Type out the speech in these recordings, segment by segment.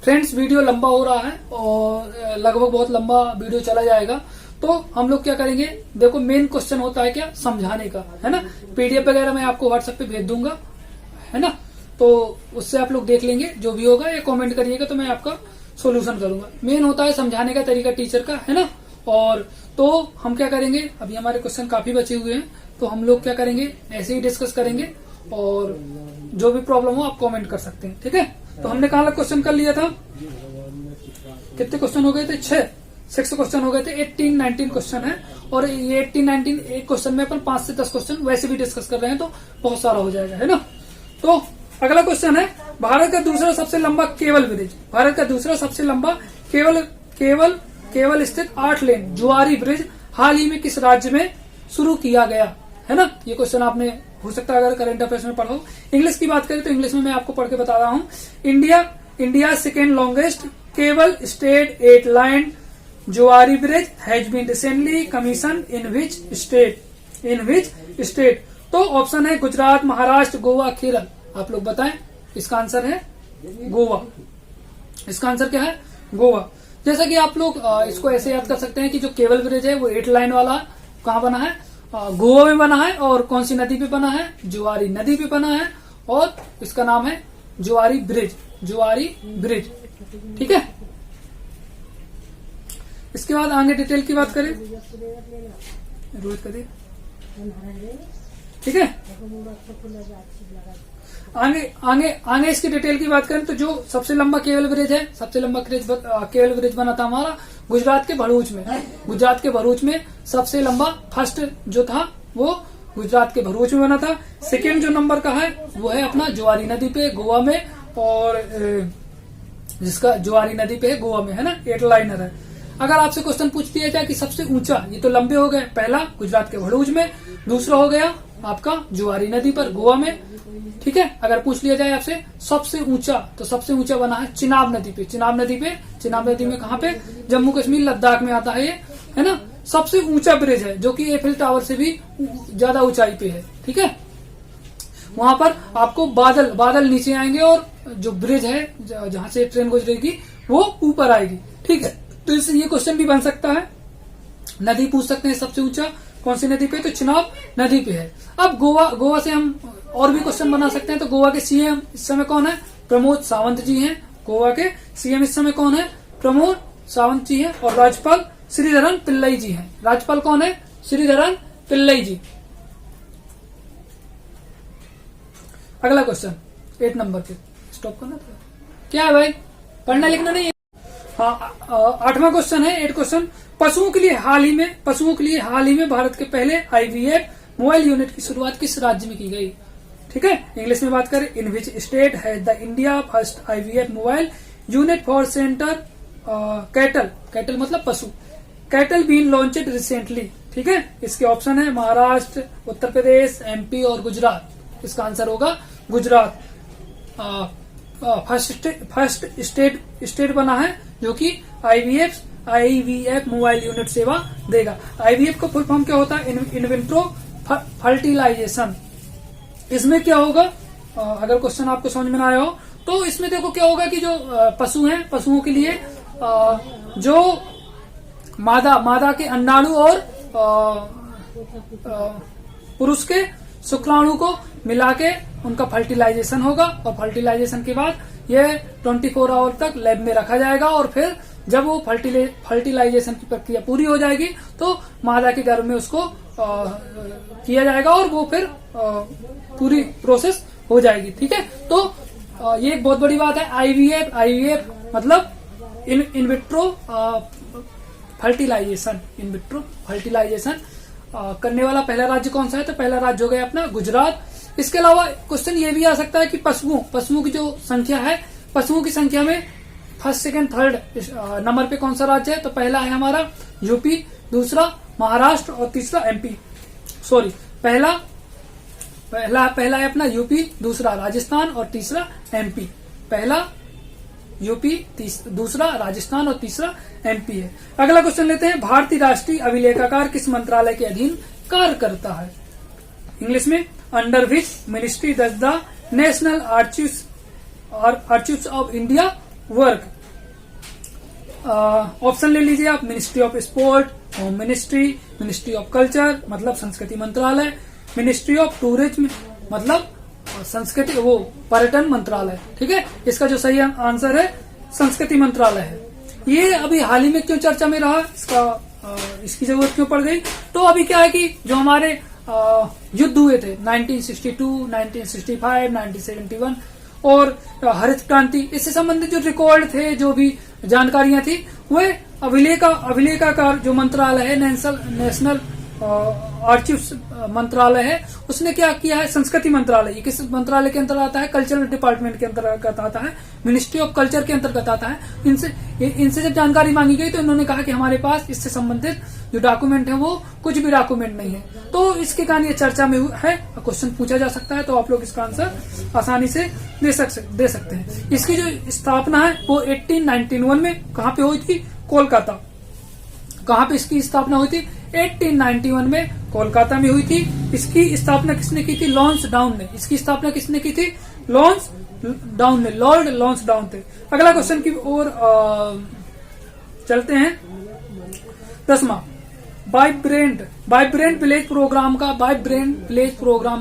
Friends video लंबा हो रहा है और लगभग बहुत लंबा वीडियो चला जाएगा, तो हम लोग क्या करेंगे, देखो मेन क्वेश्चन होता है क्या, समझाने का, है ना। पीडीएफ वगैरह मैं आपको व्हाट्सएप पे भेज दूंगा, है ना, तो उससे आप लोग देख लेंगे, जो भी होगा या कमेंट करिएगा तो मैं आपका सोल्यूशन करूंगा। मेन होता है समझाने का तरीका टीचर का, है ना। और तो हम क्या करेंगे, अभी हमारे क्वेश्चन काफी बचे हुए हैं, तो हम लोग क्या करेंगे, ऐसे ही डिस्कस करेंगे और जो भी प्रॉब्लम हो आप कमेंट कर सकते हैं, ठीक है। तो हमने कहा क्वेश्चन कर लिया था, कितने क्वेश्चन हो गए थे, 6 क्वेश्चन हो गए थे, 18-19 क्वेश्चन है। और ये 18-19 एक क्वेश्चन में अपन 5 से 10 क्वेश्चन वैसे भी डिस्कस कर रहे हैं, तो बहुत सारा हो जाएगा, है ना। तो अगला क्वेश्चन है, भारत का दूसरा सबसे लंबा केबल ब्रिज, भारत का दूसरा सबसे लंबा केवल स्थित 8 लेन जुआरी ब्रिज हाल ही में किस राज्य में शुरू किया गया, है ना। ये क्वेश्चन आपने हो सकता है अगर करंट अफेयर्स में पढ़ो। इंग्लिश की बात करें तो इंग्लिश में मैं आपको पढ़ के बता रहा हूँ। India second longest cable stayed 8 line Zuari bridge has been recently commission in which state. तो ऑप्शन है गुजरात, महाराष्ट्र, गोवा, केरल। आप लोग बताएं, इसका आंसर है गोवा। इसका आंसर क्या है, गोवा। जैसा कि आप लोग इसको ऐसे याद कर सकते हैं कि जो केबल ब्रिज है वो 8 लाइन वाला कहाँ बना है, गोवा में बना है। और कौन सी नदी पे बना है, जुआरी नदी पे बना है, और इसका नाम है जुआरी ब्रिज, ठीक है। इसके बाद आगे डिटेल की बात करें, रोहित कर दे, ठीक है। आगे इसकी डिटेल की बात करें तो जो सबसे लंबा केबल ब्रिज है, सबसे लंबा केबल ब्रिज बना था हमारा गुजरात के भरूच में सबसे लंबा फर्स्ट जो था वो गुजरात के भरूच में बना था। सेकेंड जो नंबर का है वो है अपना जुआरी नदी पे गोवा में, और जिसका जुआरी नदी पे है गोवा में, है ना, 8 लाइनर है। अगर आपसे क्वेश्चन पूछ दिया जाए कि सबसे ऊंचा, ये तो लंबे हो गए, पहला गुजरात के भरूच में, दूसरा हो गया आपका जुआरी नदी पर गोवा में, ठीक है। अगर पूछ लिया जाए आपसे सबसे ऊंचा, तो सबसे ऊंचा बना है चिनाब नदी में कहाँ पे, जम्मू कश्मीर लद्दाख में आता है ये, है ना। सबसे ऊंचा ब्रिज है जो कि एफिल टावर से भी ज्यादा ऊंचाई पे है, ठीक है। वहां पर आपको बादल नीचे आएंगे और जो ब्रिज है जहां से ट्रेन गुजरेगी वो ऊपर आएगी, ठीक है। तो इससे ये क्वेश्चन भी बन सकता है, नदी पूछ सकते हैं सबसे ऊंचा कौन सी नदी पे, तो चिनाब नदी पे है। अब गोवा से हम और भी क्वेश्चन बना सकते हैं। तो गोवा के सीएम इस समय कौन है, प्रमोद सावंत जी हैं। गोवा के सीएम इस समय कौन है, प्रमोद सावंत जी हैं। और राज्यपाल श्रीधरन पिल्लई जी हैं। राज्यपाल कौन है, श्रीधरन पिल्लई जी। अगला क्वेश्चन 8 नंबर पे स्टॉप करना था, क्या है भाई, पढ़ना लिखना नहीं है। हाँ, 8वां क्वेश्चन है, 8 क्वेश्चन। पशुओं के लिए हाल ही में भारत के पहले आईवीएफ मोबाइल यूनिट की शुरुआत किस राज्य में की गई, ठीक है। इंग्लिश में बात करें, इन विच स्टेट है the India first IVF mobile unit for centre cattle मतलब पशु, कैटल बीन लॉन्चेड रिसेंटली, ठीक है। इसके ऑप्शन है महाराष्ट्र, उत्तर प्रदेश, एमपी और गुजरात। इसका आंसर होगा गुजरात। फर्स्ट स्टेट बना है जो कि आईवीएफ मोबाइल यूनिट सेवा देगा। आईवीएफ का फुल फॉर्म क्या होता है, इनविट्रो फर्टिलाइजेशन। इसमें क्या होगा, अगर क्वेश्चन आपको समझ में ना आया हो तो इसमें देखो क्या होगा कि जो पशु हैं, पशुओं के लिए जो मादा के अंडाणु और पुरुष के शुक्राणु को मिला के उनका फर्टिलाइजेशन होगा। और फर्टिलाइजेशन के बाद ये 24 आवर तक लैब में रखा जाएगा, और फिर जब वो फर्टिलाइजेशन की प्रक्रिया पूरी हो जाएगी तो मादा के गर्भ में उसको किया जाएगा और वो फिर पूरी प्रोसेस हो जाएगी, ठीक है। तो ये एक बहुत बड़ी बात है। आईवीएफ मतलब इन विट्रो फर्टिलाइजेशन करने वाला पहला राज्य कौन सा है, तो पहला राज्य हो गया अपना गुजरात। इसके अलावा क्वेश्चन ये भी आ सकता है कि पशुओं की जो संख्या है, पशुओं की संख्या में फर्स्ट, सेकंड, थर्ड नंबर पे कौन सा राज्य है, तो पहला है हमारा यूपी, दूसरा महाराष्ट्र और तीसरा एमपी। सॉरी, पहला है अपना यूपी, दूसरा राजस्थान और तीसरा एमपी। पहला यूपी, दूसरा राजस्थान और तीसरा एमपी है। अगला क्वेश्चन लेते हैं, भारतीय राष्ट्रीय अभिलेखागार किस मंत्रालय के अधीन कार्य करता है। इंग्लिश में, under which ministry does the national archives of India work. Option ले लीजिए आप, ministry of sport, home ministry, ministry of culture मतलब संस्कृति मंत्रालय, मिनिस्ट्री ऑफ टूरिज्म मतलब संस्कृति वो पर्यटन मंत्रालय। ठीक है, इसका जो सही आंसर है संस्कृति मंत्रालय है। ये अभी हाल ही में क्यों चर्चा में रहा, इसकी जरूरत क्यों पड़ गई, तो अभी क्या है कि जो हमारे युद्ध हुए थे 1962, 1965, 1971 और हरित क्रांति, इससे संबंधित जो रिकॉर्ड थे, जो भी जानकारियां थी, वे अभिलेखाकार जो मंत्रालय है, नेशनल आर्चिव्स मंत्रालय है, उसने क्या किया है, संस्कृति मंत्रालय, ये किस मंत्रालय के अंतर्गत आता है, कल्चरल डिपार्टमेंट के अंतर्गत आता है, मिनिस्ट्री ऑफ कल्चर के अंतर्गत आता है। इनसे जब जानकारी मांगी गई तो इन्होंने कहा कि हमारे पास इससे संबंधित जो डॉक्यूमेंट है वो कुछ भी डॉक्यूमेंट नहीं है, तो इसके कारण ये चर्चा में है, क्वेश्चन पूछा जा सकता है, तो आप लोग इसका आंसर आसानी से दे सकते हैं। इसकी जो स्थापना है वो 1891 में कहाँ पे हुई थी, कोलकाता। कहाँ पे इसकी स्थापना हुई थी, 1891 में कोलकाता में हुई थी। इसकी स्थापना किसने की थी, लॉन्सडाउन ने। इसकी स्थापना किसने की थी, लॉन्सडाउन ने, लॉर्ड लॉन्सडाउन थे। अगला क्वेश्चन की ओर चलते हैं। 10वां, वाइब्रेंट विलेज प्रोग्राम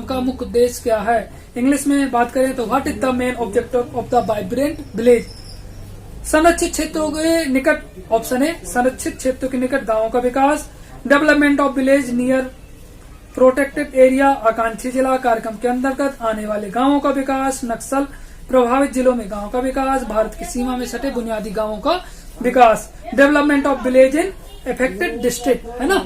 का मुख्य उद्देश्य क्या है। इंग्लिश में बात करें तो what is the main objective of the vibrant village. संरक्षित क्षेत्रों के निकट, ऑप्शन है संरक्षित क्षेत्रों के निकट गांवों का विकास, development of village near protected area, आकांक्षी जिला कार्यक्रम के अंतर्गत आने वाले गांवों का विकास, नक्सल प्रभावित जिलों में गांवों का विकास, भारत की सीमा में सटे बुनियादी गांवों का विकास, development of village in affected district, है ना।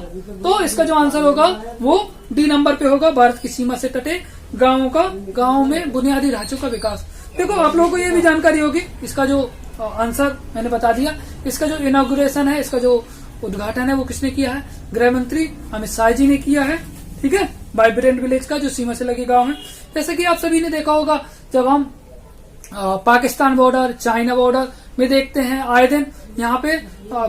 तो इसका जो आंसर होगा वो डी नंबर पे होगा, भारत की सीमा से तटे गांवों में बुनियादी ढांचों का विकास। देखो आप लोगों को ये भी जानकारी होगी, इसका जो आंसर मैंने बता दिया। इसका जो इनॉग्रेशन है, इसका जो उद्घाटन है वो किसने किया है, गृह मंत्री अमित शाह जी ने किया है। ठीक है, वाइब्रेंट विलेज का जो सीमा से लगे गांव है। जैसे कि आप सभी ने देखा होगा, जब हम पाकिस्तान बॉर्डर, चाइना बॉर्डर में देखते हैं, आए दिन यहाँ पे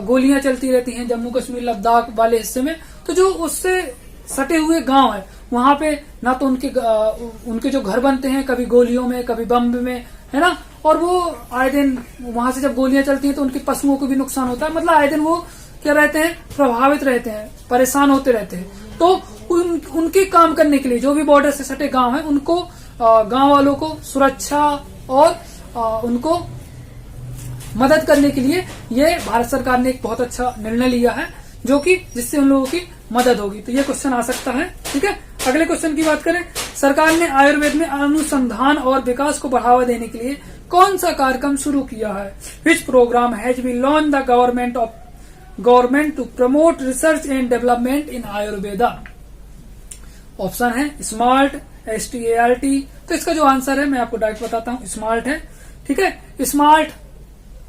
गोलियां चलती रहती हैं, जम्मू कश्मीर लद्दाख वाले हिस्से में, तो जो उससे सटे हुए गांव है वहां पे ना तो उनके जो घर बनते हैं, कभी गोलियों में कभी बम में, है ना, और वो आए दिन वहां से जब गोलियां चलती हैं तो उनके पशुओं को भी नुकसान होता है। मतलब आए दिन वो क्या रहते हैं, प्रभावित रहते हैं, परेशान होते रहते हैं। तो उनके काम करने के लिए जो भी बॉर्डर से सटे गांव है, उनको गांव वालों को सुरक्षा और उनको मदद करने के लिए ये भारत सरकार ने एक बहुत अच्छा निर्णय लिया है, जो कि जिससे उन लोगों की मदद होगी। तो ये क्वेश्चन आ सकता है। ठीक है, अगले क्वेश्चन की बात करें। सरकार ने आयुर्वेद में अनुसंधान और विकास को बढ़ावा देने के लिए कौन सा कार्यक्रम शुरू किया है। Which program has been launch the government to promote research and development in Ayurveda. Option है स्मार्ट, START। तो इसका जो आंसर है मैं आपको डायरेक्ट बताता हूँ, स्मार्ट है। ठीक है, स्मार्ट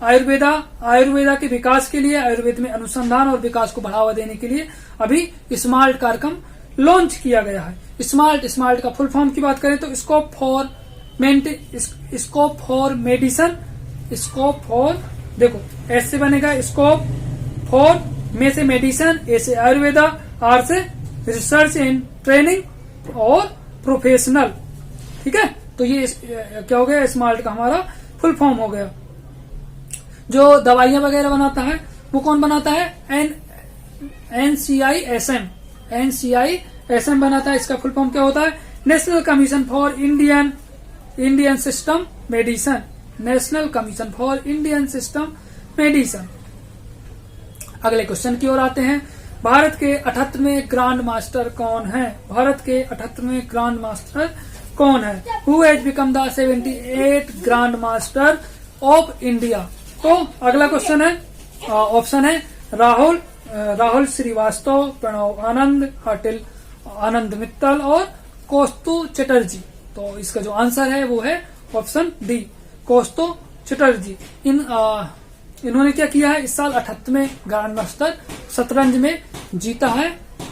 आयुर्वेदा के विकास के लिए, आयुर्वेद में अनुसंधान और विकास को बढ़ावा देने के लिए अभी स्मार्ट कार्यक्रम लॉन्च किया गया है। स्मार्ट का फुल फॉर्म की बात करें तो स्कोप फॉर देखो एस से बनेगा स्कोप फॉर, में से मेडिसन, ए से आयुर्वेदा, आर से रिसर्च एंड ट्रेनिंग और प्रोफेशनल। ठीक है, तो ये क्या हो गया, स्मार्ट का हमारा फुल फॉर्म हो गया। जो दवाइयां वगैरह बनाता है वो कौन बनाता है, NCISM बनाता है। इसका फुल फॉर्म क्या होता है, national commission for Indian system medicine, national commission for Indian system medicine. अगले क्वेश्चन की ओर आते हैं। भारत के 78वें ग्रांड मास्टर कौन है, भारत के 78वें ग्रांड मास्टर कौन है। Who has become the 78th grand master of India. तो अगला क्वेश्चन है, ऑप्शन है राहुल श्रीवास्तव, प्रणव आनंद, अटल आनंद मित्तल और कौस्तु चटर्जी। तो इसका जो आंसर है वो है ऑप्शन डी, कौस्तु चटर्जी। इन्होंने क्या किया है, इस साल 78वें ग्रांड मास्टर शतरंज में जीता है।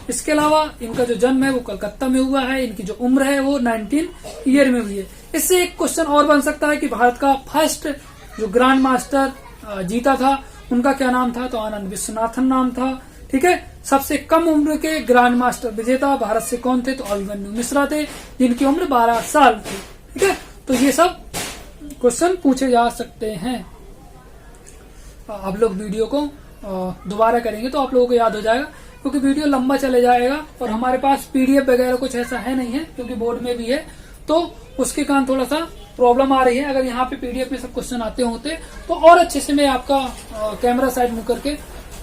इसके अलावा इनका जो जन्म है वो कलकत्ता में हुआ है, इनकी जो उम्र है वो 19 ईयर में हुई है। इससे एक क्वेश्चन और बन सकता है कि भारत का फर्स्ट जो ग्रांड मास्टर जीता था उनका क्या नाम था, तो आनंद विश्वनाथन नाम था। ठीक है, सबसे कम उम्र के ग्रांड मास्टर विजेता भारत से कौन थे, तो अभिमन्यु मिश्रा थे, जिनकी उम्र 12 साल थी। ठीक है, तो ये सब क्वेश्चन पूछे जा सकते हैं। आप लोग वीडियो को दोबारा करेंगे तो आप लोगों को याद हो जाएगा, क्योंकि वीडियो लंबा चले जाएगा और हमारे पास पीडीएफ वगैरह कुछ ऐसा है नहीं है, क्योंकि बोर्ड में भी है तो उसके कारण थोड़ा सा प्रॉब्लम आ रही है। अगर यहाँ पे पीडीएफ में सब क्वेश्चन आते होते तो और अच्छे से मैं आपका कैमरा साइड मुड़ करके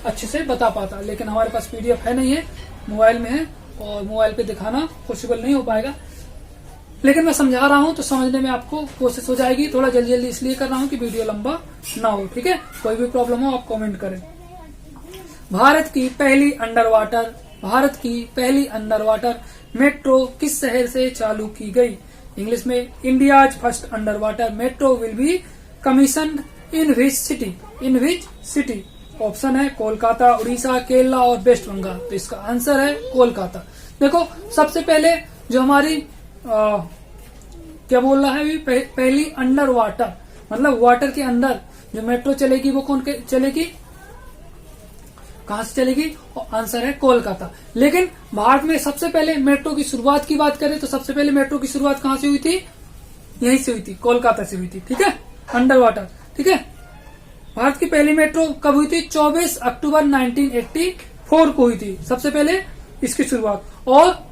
अच्छे से बता पाता, लेकिन हमारे पास पीडीएफ है नहीं है, मोबाइल में है और मोबाइल पे दिखाना पॉसिबल नहीं हो पाएगा। लेकिन मैं समझा रहा हूँ तो समझने में आपको कोशिश हो जाएगी। थोड़ा जल्दी जल्दी इसलिए कर रहा हूँ कि वीडियो लंबा ना हो, ठीक है। कोई भी प्रॉब्लम हो आप कमेंट करें। भारत की पहली अंडर वाटर मेट्रो किस शहर से चालू की गई? इंग्लिश में, India's first under water metro will be commissioned in which city? Option है कोलकाता, उड़ीसा, केरला और वेस्ट बंगाल। तो इसका आंसर है कोलकाता। देखो, सबसे पहले जो हमारी क्या बोल रहा है अभी, पहली अंडर वाटर मतलब वाटर के अंदर जो मेट्रो चलेगी वो कौन चलेगी, कहां से चलेगी? और आंसर है कोलकाता। लेकिन भारत में सबसे पहले मेट्रो की शुरुआत की बात करें तो सबसे पहले मेट्रो की शुरुआत कहां से हुई थी? यहीं से हुई थी, कोलकाता से हुई थी, ठीक है, अंडर वाटर, ठीक है। भारत की पहली मेट्रो कब हुई थी? 24 अक्टूबर 1984 को हुई थी सबसे पहले इसकी शुरुआत, और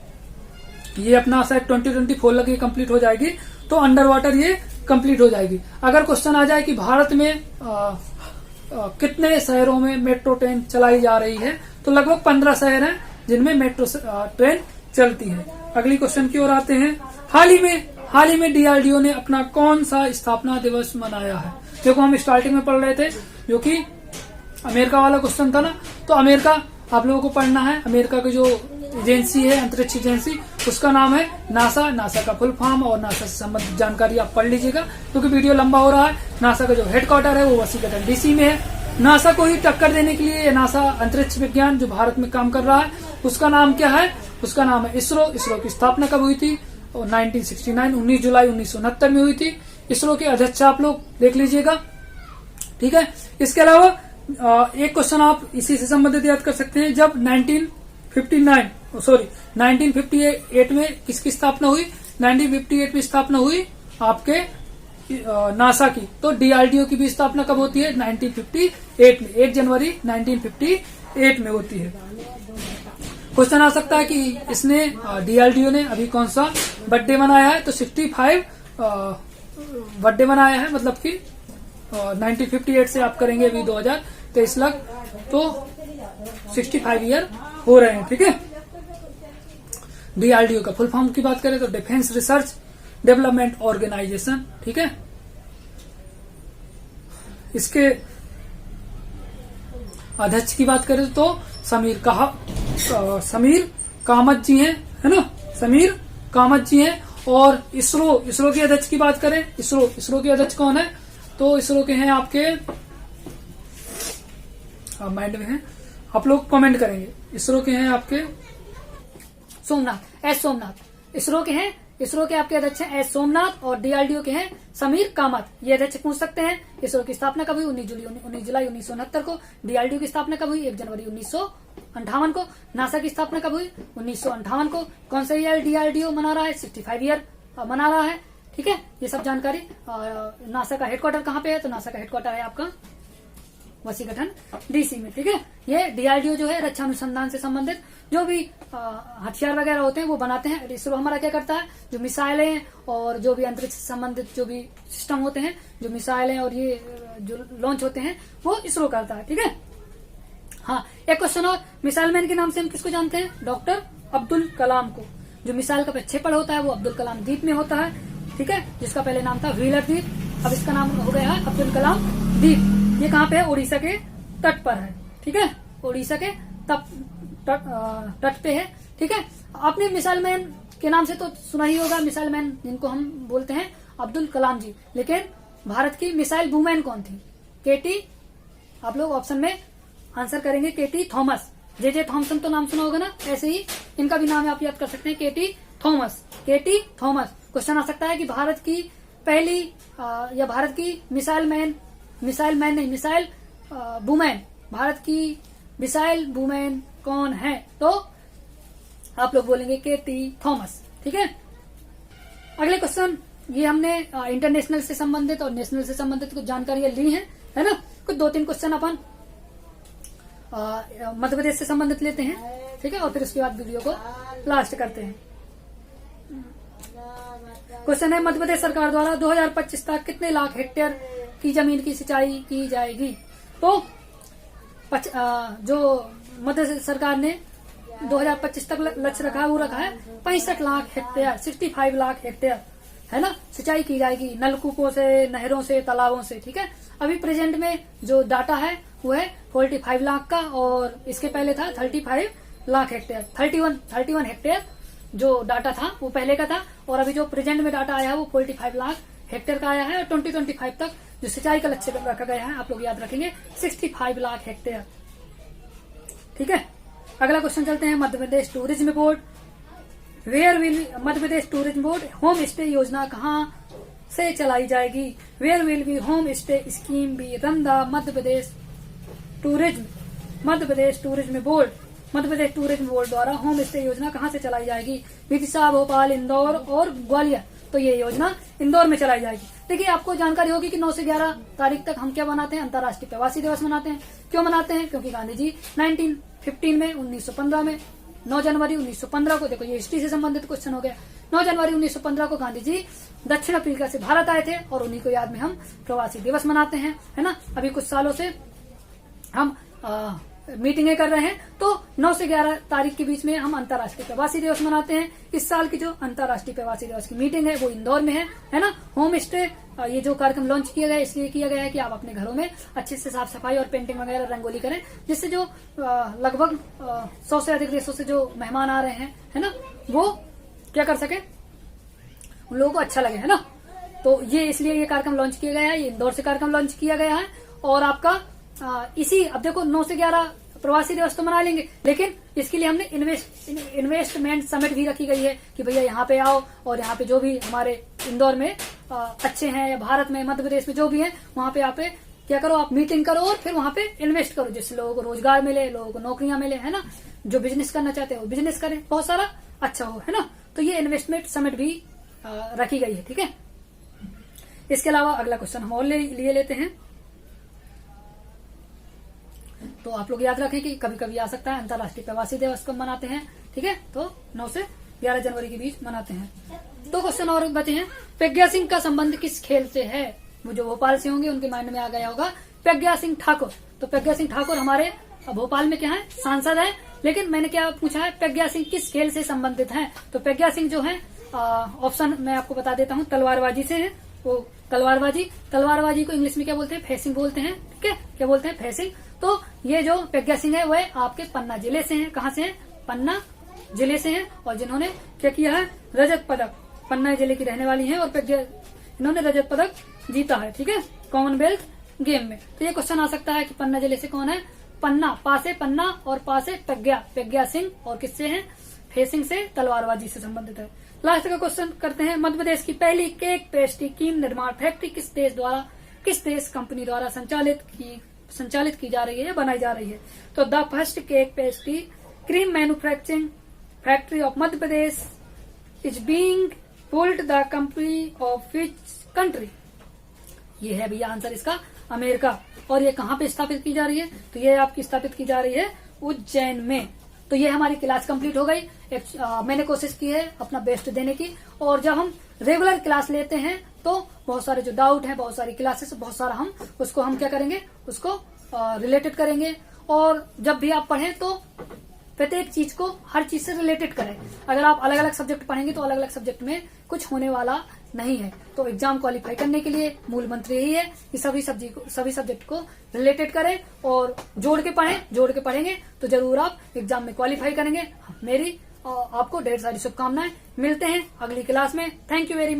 ये अपना शायद 2024 लगे कंप्लीट हो जाएगी, तो अंडर वाटर ये कंप्लीट हो जाएगी। अगर क्वेश्चन आ जाए कि भारत में कितने शहरों में मेट्रो ट्रेन चलाई जा रही है, तो लगभग 15 शहर हैं जिनमें मेट्रो ट्रेन चलती है। अगली क्वेश्चन की ओर आते हैं। हाल ही में डीआरडीओ ने अपना कौन सा स्थापना दिवस मनाया है? देखो, हम स्टार्टिंग में पढ़ रहे थे जो कि अमेरिका वाला क्वेश्चन था ना, तो अमेरिका आप लोगों को पढ़ना है। अमेरिका की जो एजेंसी है, अंतरिक्ष एजेंसी, उसका नाम है नासा। नासा का फुल फॉर्म और नासा से संबंधित जानकारी आप पढ़ लीजिएगा, क्योंकि वीडियो लंबा हो रहा है। नासा का जो हेडक्वार्टर है वो वाशिंगटन डीसी में है। नासा को ही टक्कर देने के लिए नासा अंतरिक्ष विज्ञान जो भारत में काम कर रहा है, उसका नाम क्या है? उसका नाम है इसरो। इसरो की स्थापना कब हुई थी? 1969 19 जुलाई 1969 में हुई थी। इसरो के अध्यक्ष आप लोग देख लीजिएगा, ठीक है। इसके अलावा एक क्वेश्चन आप इसी से संबंधित याद कर सकते हैं। जब 1958 में किसकी स्थापना हुई? 1958 में स्थापना हुई आपके नासा की। तो डीआरडीओ की भी स्थापना कब होती है? 1958 में, 1 जनवरी 1958 में होती है। क्वेश्चन आ सकता है कि इसने डीआरडीओ ने अभी कौन सा बर्थडे मनाया है? तो 65 बर्थडे मनाया है, मतलब कि 1958 से आप करेंगे अभी 2023 लग, तो 65 ईयर हो रहे हैं, ठीक है। डीआरडीओ का फुल फॉर्म की बात करें तो डिफेंस रिसर्च डेवलपमेंट ऑर्गेनाइजेशन, ठीक है। इसके अध्यक्ष की बात करें तो समीर कामत जी हैं, है ना, समीर कामत जी हैं। और इसरो के अध्यक्ष की बात करें, इसरो के अध्यक्ष कौन है? तो इसरो के हैं आपके माइंड में है, आप लोग कमेंट करेंगे। इसरो के हैं आपके सोमनाथ। इसरो के आपके अध्यक्ष हैं एस सोमनाथ, और डीआरडीओ के हैं समीर कामत। ये अध्यक्ष पूछ सकते हैं। इसरो की स्थापना कब हुई? 19 जुलाई 1969 को। डीआरडीओ की स्थापना कब हुई? 1 जनवरी 1958 को। नासा की स्थापना कब हुई? 1958 को। कौन सा ईयर डीआरडीओ मना रहा है? 65 ईयर मना रहा है, ठीक है। ये सब जानकारी। नासा का हेडक्वार्टर कहाँ पे है? तो नासा का हेडक्वार्टर है आपका वाशिंगटन डीसी में, ठीक है। ये डीआरडीओ जो है रक्षा अनुसंधान से संबंधित जो भी हथियार वगैरह होते हैं वो बनाते हैं। इसरो हमारा क्या करता है? जो मिसाइलें और जो भी अंतरिक्ष से संबंधित जो भी सिस्टम होते हैं, जो मिसाइलें और ये जो लॉन्च होते हैं, वो इसरो करता है, ठीक है। हाँ, एक क्वेश्चन और, मिसाइल मैन के नाम से हम किसको जानते हैं? डॉक्टर अब्दुल कलाम को। जो मिसाइल का प्रक्षेपण होता है वो अब्दुल कलाम द्वीप में होता है, ठीक है, जिसका पहले नाम था व्हीलर द्वीप, अब इसका नाम हो गया है अब्दुल कलाम द्वीप। ये कहाँ पे है? उड़ीसा के तट पर है, ठीक है, उड़ीसा के तट पे है, ठीक है। आपने मिसाइल मैन के नाम से तो सुना ही होगा, मिसाइल मैन जिनको हम बोलते हैं अब्दुल कलाम जी। लेकिन भारत की मिसाइल वुमेन कौन थी? केटी, आप लोग ऑप्शन में आंसर करेंगे केटी थॉमस। जे थॉमसन तो नाम सुना होगा ना, ऐसे ही इनका भी नाम आप याद कर सकते हैं, केटी थॉमस। क्वेश्चन आ सकता है कि भारत की पहली या भारत की मिसाइल वुमेन, भारत की मिसाइल वुमेन कौन है? तो आप लोग बोलेंगे केटी थॉमस, ठीक है। अगले क्वेश्चन, ये हमने इंटरनेशनल से संबंधित और नेशनल से संबंधित कुछ जानकारियां ली हैं, है ना। कुछ 2-3 क्वेश्चन अपन मध्य प्रदेश से संबंधित लेते हैं, ठीक है, और फिर उसके बाद वीडियो को लास्ट करते हैं। क्वेश्चन है, मध्य प्रदेश सरकार द्वारा 2025 तक कितने लाख हेक्टेयर की जमीन की सिंचाई की जाएगी? तो जो मध्य प्रदेश सरकार ने 2025 तक लक्ष्य रखा है वो रखा है 65 लाख हेक्टेयर, 65 लाख हेक्टेयर, है ना, सिंचाई की जाएगी नलकूपों से, नहरों से, तालाबों से, ठीक है। अभी प्रेजेंट में जो डाटा है वो है 45 लाख का, और इसके पहले था 35 लाख हेक्टेयर, 31 हेक्टेयर जो डाटा था वो पहले का था, और अभी जो प्रेजेंट में डाटा आया है वो 45 लाख हेक्टेयर का आया है। और 2025 तक जो सिंचाई का लक्ष्य रखा गया है, आप लोग याद रखेंगे, 65 लाख हेक्टेयर, ठीक है। अगला क्वेश्चन चलते हैं, Madhya Pradesh tourism board, where will Madhya Pradesh tourism board homestay योजना कहाँ से चलाई जाएगी? Where will be homestay scheme be run the Madhya Pradesh tourism board द्वारा होम स्टे योजना कहाँ से चलाई जाएगी? विदिशा, भोपाल, इंदौर और ग्वालियर। तो ये योजना इंदौर में चलाई जाएगी। देखिए, आपको जानकारी होगी कि 9 से 11 तारीख तक हम क्या मनाते हैं? अंतर्राष्ट्रीय प्रवासी दिवस मनाते हैं। क्यों मनाते हैं? क्योंकि गांधी जी 1915 में 1915 में 9 जनवरी 1915 को, देखो ये हिस्ट्री से संबंधित क्वेश्चन हो गया, 9 जनवरी 1915 को गांधी जी दक्षिण अफ्रीका से भारत आए थे, और उन्हीं को याद में हम प्रवासी दिवस मनाते हैं, है ना। अभी कुछ सालों से हम मीटिंगें कर रहे हैं, तो 9 से 11 तारीख के बीच में हम अंतर्राष्ट्रीय प्रवासी दिवस मनाते हैं। इस साल की जो अंतर्राष्ट्रीय प्रवासी दिवस की मीटिंग है वो इंदौर में है ना। होम स्टे ये जो कार्यक्रम लॉन्च किया गया है इसलिए किया गया है कि आप अपने घरों में अच्छे से साफ सफाई और पेंटिंग वगैरह रंगोली करें, जिससे जो लगभग 100 से अधिक देशों से जो मेहमान आ रहे हैं, है ना, वो क्या कर सके, उन लोगों को अच्छा लगे, है ना। तो ये इसलिए ये कार्यक्रम लॉन्च किया गया है, ये इंदौर से कार्यक्रम लॉन्च किया गया है। और आपका इसी, अब देखो 9 से 11 प्रवासी दिवस तो मना लेंगे, लेकिन इसके लिए हमने इन्वेस्टमेंट समिट भी रखी गई है कि भैया यहाँ पे आओ, और यहाँ पे जो भी हमारे इंदौर में अच्छे हैं, या भारत में, मध्य प्रदेश में जो भी है, वहाँ पे आप क्या करो, आप मीटिंग करो और फिर वहाँ पे इन्वेस्ट करो, जिससे लोगों को रोजगार मिले, लोगों को नौकरियां मिले, है ना। जो बिजनेस करना चाहते हैं वो बिजनेस करें, बहुत सारा अच्छा हो, है ना। तो ये इन्वेस्टमेंट समिट भी रखी गई है, ठीक है। इसके अलावा अगला क्वेश्चन हम और लिए लेते हैं। तो आप लोग याद रखें कि कभी कभी आ सकता है अंतर्राष्ट्रीय प्रवासी दिवस कब मनाते हैं, ठीक है। तो 9 से 11 जनवरी के बीच मनाते हैं। 2 क्वेश्चन और बचे हैं। प्रज्ञा सिंह का संबंध किस खेल से है? वो जो भोपाल से होंगे उनके माइंड में आ गया होगा प्रज्ञा सिंह ठाकुर। तो प्रज्ञा सिंह ठाकुर हमारे भोपाल में क्या है, सांसद है। लेकिन मैंने क्या पूछा है, प्रज्ञा सिंह किस खेल से संबंधित है? तो प्रज्ञा सिंह जो है, ऑप्शन मैं आपको बता देता हूँ, तलवारबाजी से है। वो तलवारबाजी को इंग्लिश में क्या बोलते हैं? फेसिंग बोलते हैं, ठीक है। क्या बोलते हैं? फेसिंग। तो ये जो प्रज्ञा सिंह है वह आपके पन्ना जिले से हैं। कहाँ से हैं? पन्ना जिले से हैं। और जिन्होंने क्या किया है, रजत पदक, पन्ना जिले की रहने वाली है, और इन्होंने रजत पदक जीता है, ठीक है, कॉमनवेल्थ गेम में। तो ये क्वेश्चन आ सकता है कि पन्ना जिले से कौन है? पन्ना, पासे पन्ना और पासे प्रज्ञा सिंह, और किससे है? फेसिंग से, तलवारबाजी से संबंधित है। लास्ट का क्वेश्चन करते हैं। मध्य प्रदेश की पहली केक पेस्ट्री की निर्माण फैक्ट्री किस देश कंपनी द्वारा संचालित की जा रही है या बनाई जा रही है? तो the first cake pastry cream manufacturing factory of Madhya Pradesh is being built the company of which country? ये है भैया आंसर इसका, अमेरिका। और ये कहाँ पे स्थापित की जा रही है? तो ये आपकी स्थापित की जा रही है उज्जैन में। तो ये हमारी क्लास कंप्लीट हो गई। मैंने कोशिश की है अपना बेस्ट देने की, और जब हम रेगुलर क्लास लेते हैं तो बहुत सारे जो डाउट हैं, बहुत सारी क्लासेस, बहुत सारा हम क्या करेंगे, उसको रिलेटेड करेंगे। और जब भी आप पढ़ें तो प्रत्येक चीज को हर चीज से रिलेटेड करें। अगर आप अलग अलग सब्जेक्ट पढ़ेंगे तो अलग अलग सब्जेक्ट में कुछ होने वाला नहीं है। तो एग्जाम क्वालिफाई करने के लिए मूल मंत्र यही है कि सभी सब्जेक्ट को रिलेटेड करें और जोड़ के पढ़ेंगे तो जरूर आप एग्जाम में क्वालिफाई करेंगे। मेरी आपको ढेर सारी शुभकामनाएं। मिलते हैं अगली क्लास में। Thank you very much.